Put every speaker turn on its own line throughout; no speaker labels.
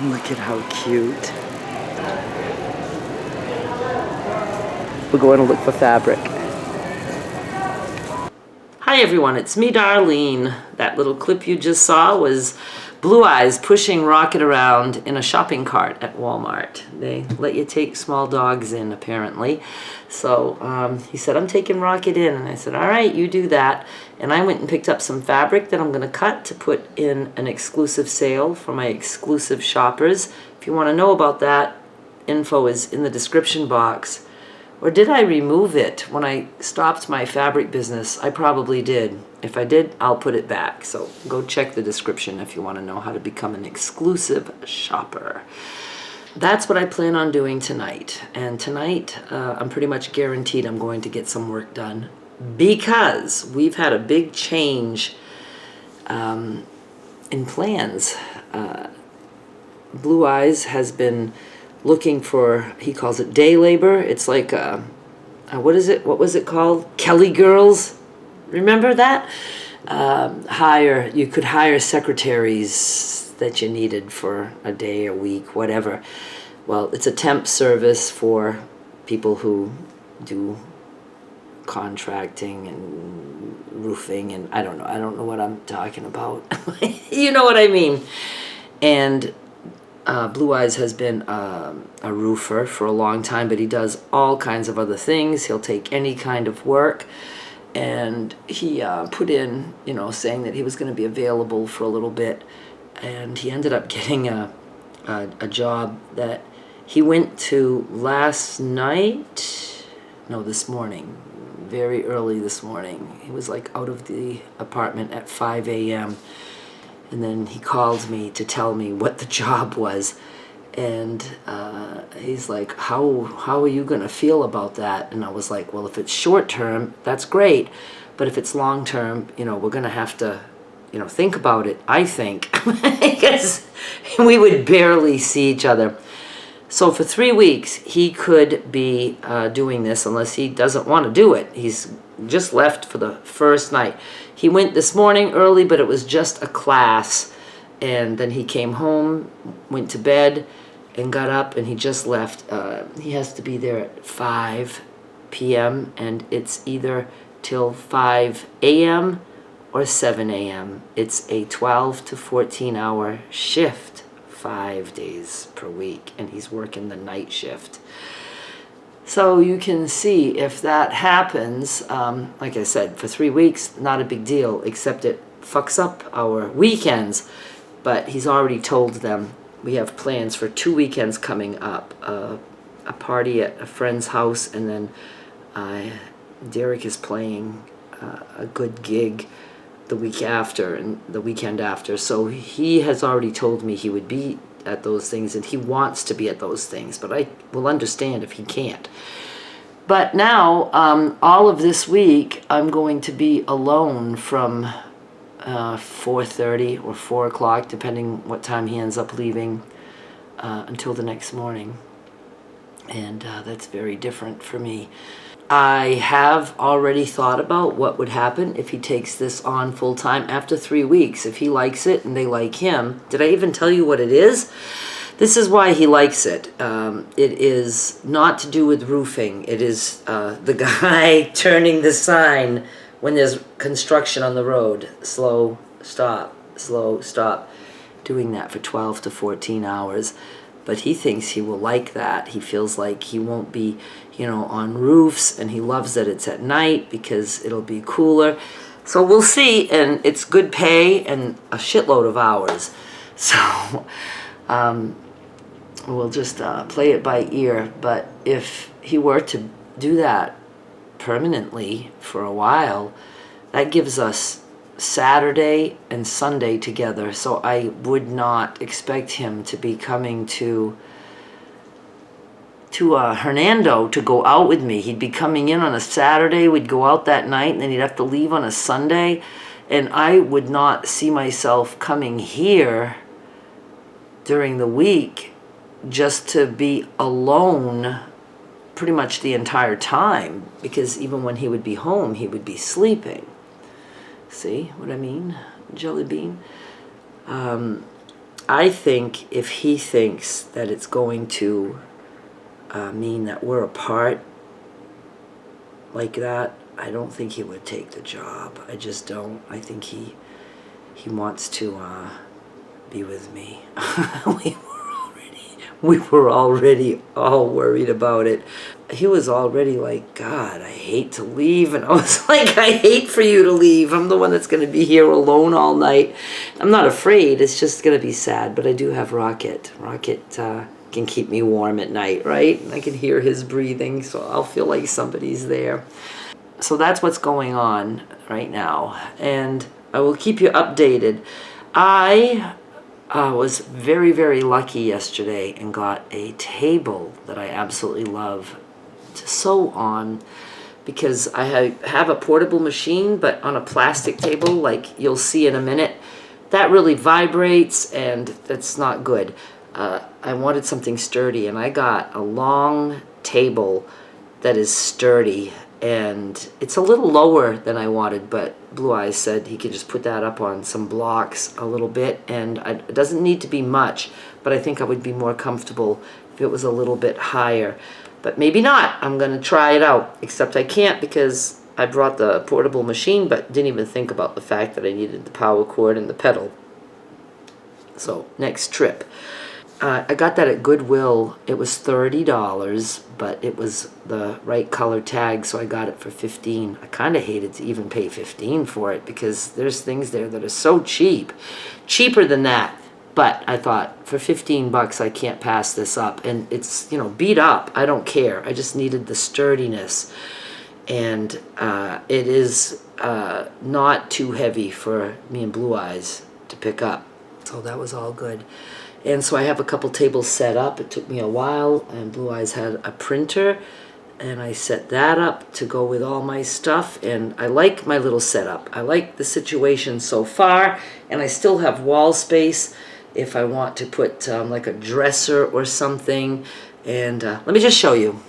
Look at how cute. We're going to look for fabric. Hi everyone, it's me, Darlene. That little clip you just saw was Blue Eyes pushing Rocket around in a shopping cart at Walmart. They let you take small dogs in, apparently. So he said, I'm taking Rocket in. And I said, all right, you do that. And I went and picked up some fabric that I'm going to cut to put in an exclusive sale for my exclusive shoppers. If you want to know about that, info is in the description box. Or did I remove it when I stopped my fabric business? I probably did. If I did, I'll put it back. So go check the description if you want to know how to become an exclusive shopper. That's what I plan on doing tonight. And tonight, I'm pretty much guaranteed I'm going to get some work done because we've had a big change in plans. Blue Eyes has been looking for, he calls it day labor. It's like, what was it called? Kelly Girls. Remember that? You could hire secretaries that you needed for a day, a week, whatever. Well, it's a temp service for people who do contracting and roofing and I don't know what I'm talking about. You know what I mean. And Blue Eyes has been a roofer for a long time, but he does all kinds of other things. He'll take any kind of work. And he put in, saying that he was going to be available for a little bit. And he ended up getting a job that he went to this morning, very early this morning. He was like out of the apartment at 5 a.m. And then he called me to tell me what the job was. And he's like, how are you going to feel about that? And I was like, well, if it's short term, that's great. But if it's long term, we're going to have to, think about it, I think. Because we would barely see each other. So for 3 weeks, he could be doing this unless he doesn't want to do it. He's just left for the first night. He went this morning early, but it was just a class. And then he came home, went to bed, and got up, and he just left. He has to be there at 5 p.m., and it's either till 5 a.m. or 7 a.m. It's a 12 to 14-hour shift, 5 days per week, and he's working the night shift. So you can see if that happens, like I said, for 3 weeks, not a big deal, except it fucks up our weekends. But he's already told them we have plans for 2 weekends coming up, a party at a friend's house, and then Derek is playing a good gig the week after and the weekend after. So he has already told me he would be at those things, and he wants to be at those things, but I will understand if he can't. But now, all of this week, I'm going to be alone from 4:30 or 4 o'clock, depending what time he ends up leaving, until the next morning. And that's very different for me. I have already thought about what would happen if he takes this on full-time after 3 weeks. If he likes it and they like him. Did I even tell you what it is? This is why he likes it. It is not to do with roofing. It is the guy turning the sign when there's construction on the road. Slow, stop, doing that for 12 to 14 hours. But he thinks he will like that. He feels like he won't be, on roofs, and he loves that it's at night because it'll be cooler. So we'll see, and it's good pay and a shitload of hours. So we'll just play it by ear. But if he were to do that permanently for a while, that gives us Saturday and Sunday together. So I would not expect him to be coming to Hernando to go out with me. He'd be coming in on a Saturday, we'd go out that night, and then he'd have to leave on a Sunday. And I would not see myself coming here during the week just to be alone pretty much the entire time, because even when he would be home, he would be sleeping. See what I mean? Jelly bean. I think if he thinks that it's going to mean that we're apart like that, I don't think he would take the job. I just don't. I think he wants to be with me. we were already all worried about it. He was already like, God, I hate to leave. And I was like, I hate for you to leave. I'm the one that's going to be here alone all night. I'm not afraid. It's just going to be sad. But I do have Rocket. Rocket can keep me warm at night, right? I can hear his breathing, so I'll feel like somebody's there. So that's what's going on right now. And I will keep you updated. I was very, very lucky yesterday and got a table that I absolutely love to sew on, because I have a portable machine, but on a plastic table, like you'll see in a minute, that really vibrates and that's not good. I wanted something sturdy, and I got a long table that is sturdy, and it's a little lower than I wanted, but Blue Eyes said he could just put that up on some blocks a little bit, and it doesn't need to be much, but I think I would be more comfortable if it was a little bit higher. But maybe not. I'm going to try it out, except I can't because I brought the portable machine, but didn't even think about the fact that I needed the power cord and the pedal. So, next trip. I got that at Goodwill. It was $30, but it was the right color tag, so I got it for $15. I kind of hated to even pay $15 for it because there's things there that are so cheap. Cheaper than that. But I thought, for $15, I can't pass this up. And it's, you know, beat up. I don't care. I just needed the sturdiness. And it is not too heavy for me and Blue Eyes to pick up. So that was all good. And so I have a couple tables set up. It took me a while, and Blue Eyes had a printer, and I set that up to go with all my stuff, and I like my little setup. I like the situation so far, and I still have wall space if I want to put like a dresser or something. And let me just show you.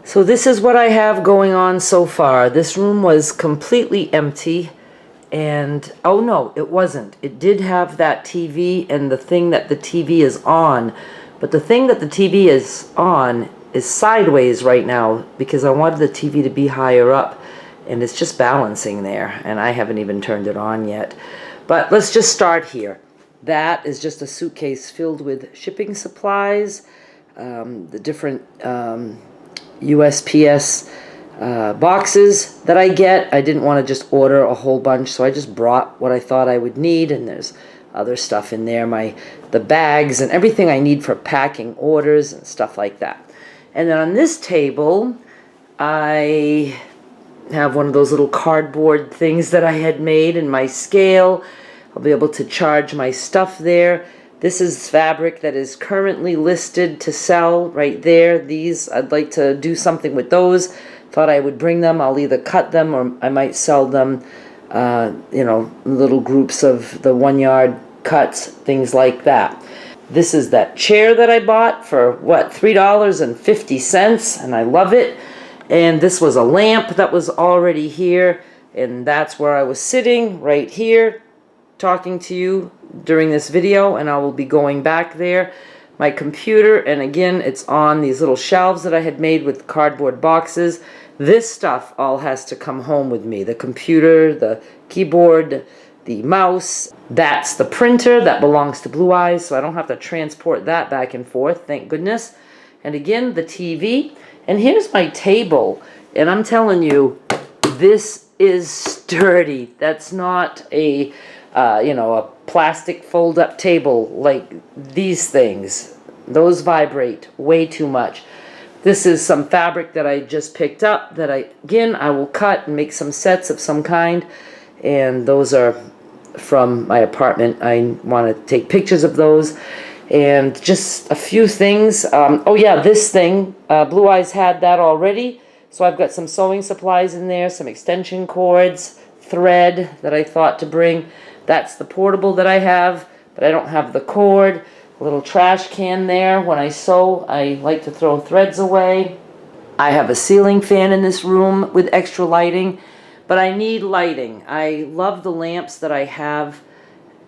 So this is what I have going on so far. This room was completely empty. And, oh no, it wasn't. It did have that TV and the thing that the TV is on. But the thing that the TV is on is sideways right now because I wanted the TV to be higher up. And it's just balancing there. And I haven't even turned it on yet. But let's just start here. That is just a suitcase filled with shipping supplies. The different USPS boxes that I get. I didn't want to just order a whole bunch, so I just brought what I thought I would need, and there's other stuff in there, the bags and everything I need for packing orders and stuff like that. And then on this table, I have one of those little cardboard things that I had made, and my scale. I'll be able to charge my stuff there. This is fabric that is currently listed to sell right there. These, I'd like to do something with those. Thought I would bring them. I'll either cut them or I might sell them, you know, little groups of the 1 yard cuts, things like that. This is that chair that I bought for, what, $3.50, and I love it. And this was a lamp that was already here, and that's where I was sitting, right here, talking to you during this video, and I will be going back there. My computer, and again, it's on these little shelves that I had made with cardboard boxes. This stuff all has to come home with me. The computer, the keyboard, the mouse. That's the printer that belongs to Blue Eyes, so I don't have to transport that back and forth, thank goodness. And again, the TV. And here's my table. And I'm telling you, this is sturdy. That's not a, you know, a plastic fold-up table like these things. Those vibrate way too much. This is some fabric that I just picked up that I will cut and make some sets of some kind. And those are from my apartment. I want to take pictures of those. And just a few things. Oh yeah, this thing, Blue Eyes had that already. So I've got some sewing supplies in there, some extension cords, thread that I thought to bring. That's the portable that I have, but I don't have the cord. A little trash can there. When I sew, I like to throw threads away. I have a ceiling fan in this room with extra lighting, but I need lighting. I love the lamps that I have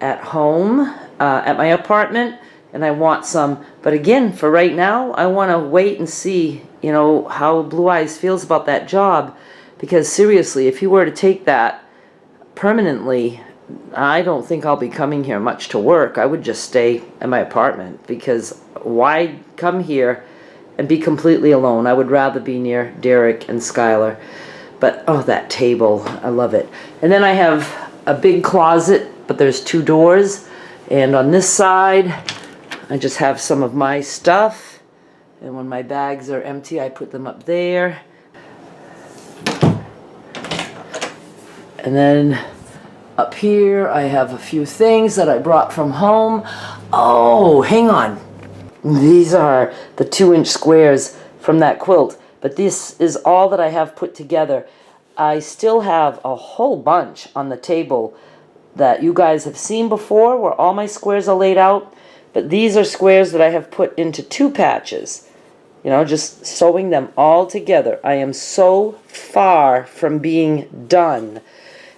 at home, at my apartment, and I want some. But again, for right now, I want to wait and see, you know, how Blue Eyes feels about that job. Because seriously, if he were to take that permanently, I don't think I'll be coming here much to work. I would just stay at my apartment, because why come here and be completely alone? I would rather be near Derek and Skylar. But oh, that table, I love it. And then I have a big closet, but there's 2 doors, and on this side I just have some of my stuff, and when my bags are empty I put them up there. And then up here I have a few things that I brought from home. Oh, hang on. These are the 2-inch squares from that quilt, but this is all that I have put together. I still have a whole bunch on the table that you guys have seen before, where all my squares are laid out, but these are squares that I have put into 2 patches, you know, just sewing them all together. I am so far from being done.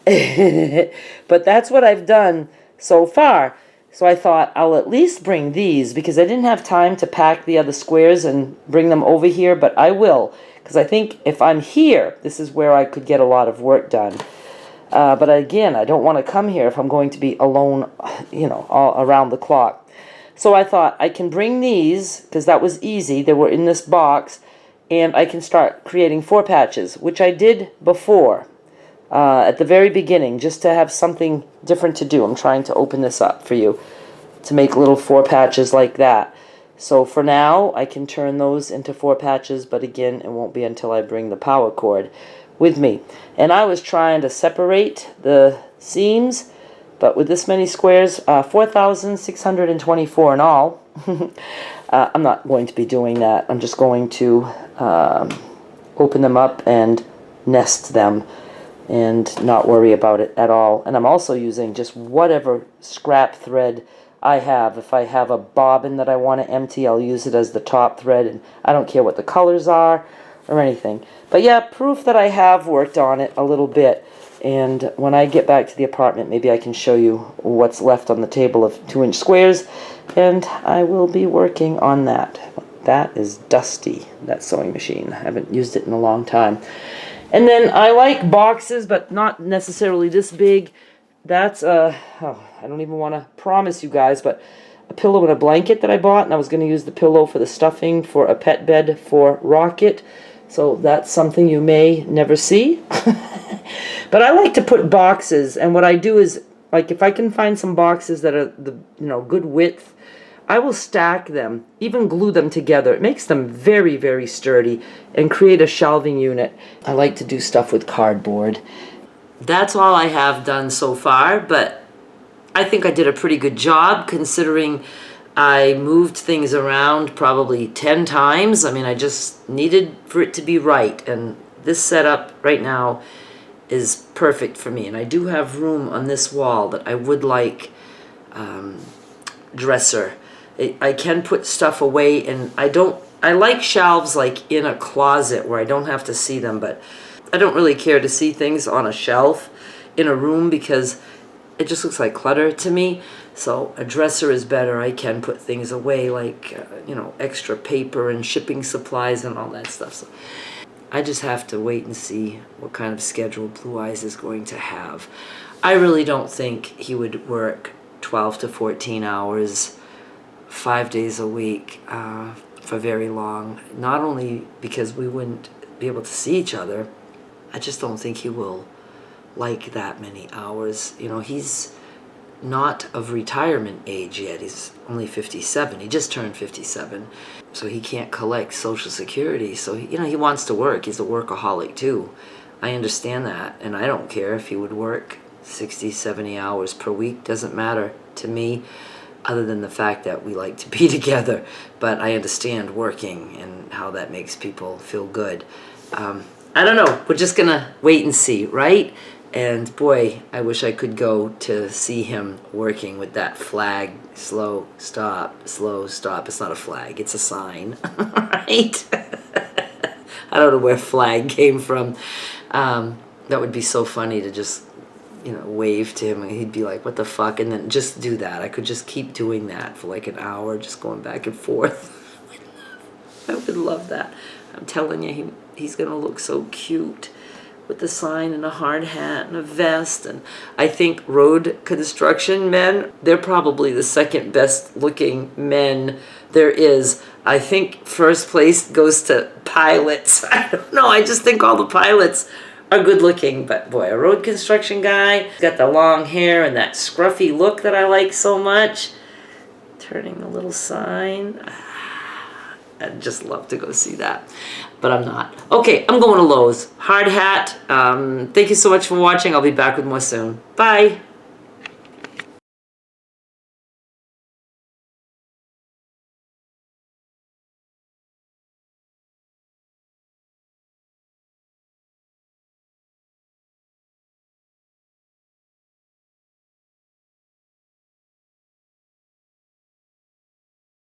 But that's what I've done so far. So I thought I'll at least bring these, because I didn't have time to pack the other squares and bring them over here, but I will, because I think if I'm here, this is where I could get a lot of work done. But again, I don't want to come here if I'm going to be alone, you know, all around the clock. So I thought I can bring these, because that was easy. They were in this box, and I can start creating 4 patches, which I did before. At the very beginning, just to have something different to do. I'm trying to open this up for you to make little 4 patches like that. So for now, I can turn those into 4 patches, but again, it won't be until I bring the power cord with me. And I was trying to separate the seams, but with this many squares, 4,624 in all, I'm not going to be doing that. I'm just going to open them up and nest them and not worry about it at all. And I'm also using just whatever scrap thread I have. If I have a bobbin that I want to empty, I'll use it as the top thread, and I don't care what the colors are or anything. But yeah, proof that I have worked on it a little bit, and when I get back to the apartment, maybe I can show you what's left on the table of 2-inch squares, and I will be working on that. That is dusty, that sewing machine. I haven't used it in a long time. And then I like boxes, but not necessarily this big. That's I don't even want to promise you guys, but a pillow and a blanket that I bought, and I was going to use the pillow for the stuffing for a pet bed for Rocket. So that's something you may never see. But I like to put boxes, and what I do is, like, if I can find some boxes that are the, you know, good width, I will stack them, even glue them together. It makes them very, very sturdy, and create a shelving unit. I like to do stuff with cardboard. That's all I have done so far, but I think I did a pretty good job, considering I moved things around probably 10 times. I mean, I just needed for it to be right, and this setup right now is perfect for me. And I do have room on this wall that I would like dresser. I can put stuff away, and I like shelves like in a closet where I don't have to see them, but I don't really care to see things on a shelf in a room because it just looks like clutter to me. So a dresser is better. I can put things away, like you know, extra paper and shipping supplies and all that stuff. So I just have to wait and see what kind of schedule Blue Eyes is going to have. I really don't think he would work 12 to 14 hours 5 days a week for very long. Not only because we wouldn't be able to see each other, I just don't think he will like that many hours. You know, he's not of retirement age yet. He's only 57. He just turned 57. So he can't collect Social Security. So, you know, he wants to work. He's a workaholic too. I understand that. And I don't care if he would work 60, 70 hours per week. Doesn't matter to me, other than the fact that we like to be together. But I understand working and how that makes people feel good. I don't know. We're just going to wait and see, right? And boy, I wish I could go to see him working with that flag. Slow, stop, slow, stop. It's not a flag. It's a sign, right? I don't know where flag came from. That would be so funny to just, wave to him, and he'd be like, what the fuck? And then just do that. I could just keep doing that for like an hour, just going back and forth. I would love that. I'm telling you, he's going to look so cute with the sign and a hard hat and a vest. And I think road construction men, they're probably the second best looking men there is. I think first place goes to pilots. I don't know. I just think all the pilots are good looking. But boy, a road construction guy, got the long hair and that scruffy look that I like so much. Turning the little sign. I'd just love to go see that, but I'm not. Okay, I'm going to Lowe's. Hard hat. Thank you so much for watching. I'll be back with more soon. Bye.